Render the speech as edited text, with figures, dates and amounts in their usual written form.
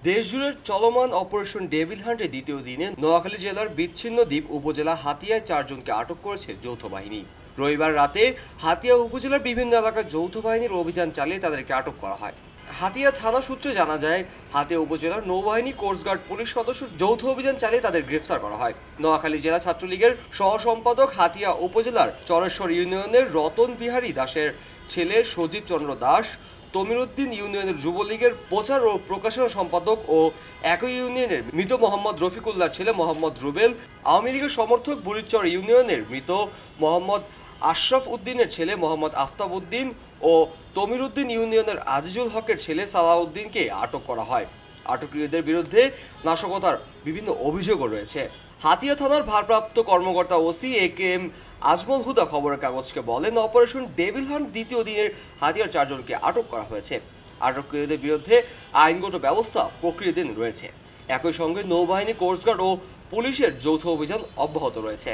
দেশজুড়ে চলমান operation devil হান্টের দ্বিতীয় দিনে নোয়াখালী জেলার বিচ্ছিন্ন দ্বীপ উপজেলা হাতিয়ায় 4 জনকে আটক করেছে যৌথ বাহিনী। রবিবার রাতে হাতিয়া উপজেলার বিভিন্ন এলাকায় যৌথ বাহিনীর অভিযান চালিয়ে তাদেরকে আটক করা হয়। হাতিয়া থানা সূত্রে জানা যায়, হাতিয়া উপজেলার নৌবাহিনী, কোস্টগার্ড, পুলিশ সদস্য যৌথ অভিযান চালিয়ে তাদের গ্রেফতার করা হয়। নোয়াখালী জেলা ছাত্রলীগের সহ সম্পাদক, হাতিয়া উপজেলার চরেশ্বর ইউনিয়নের রতন বিহারী দাসের ছেলে সজীব চন্দ্র দাস, তমিরউদ্দিন ইউনিয়নের যুবলীগের প্রচার ও প্রকাশনা সম্পাদক ও একই ইউনিয়নের মৃত মোহাম্মদ রফিকুল্লাহর ছেলে মোহাম্মদ রুবেল, আওয়ামী লীগের সমর্থক বুড়িচর ইউনিয়নের মৃত মোহাম্মদ আশরাফ উদ্দিনের ছেলে মোহাম্মদ আফতাব উদ্দিন ও তমিরউদ্দিন ইউনিয়নের আজিজুল হকের ছেলে সালাউদ্দিনকে আটক করা হয়। আটককৃতদের বিরুদ্ধে নাশকতার বিভিন্ন অভিযোগও রয়েছে। হাতিয়া থানার ভারপ্রাপ্ত কর্মকর্তা ওসি এ.কে.এম. আজমল হুদা খবরের কাগজকে বলেন, অপারেশন ডেভিল হান্ট দ্বিতীয় দিনের হাতিয়ার 4 জনকে আটক করা হয়েছে। আটককৃতদের বিরুদ্ধে আইনগত ব্যবস্থা প্রক্রিয়াধীন রয়েছে। একই সঙ্গে নৌবাহিনী, কোস্টগার্ড ও পুলিশের যৌথ অভিযান অব্যাহত রয়েছে।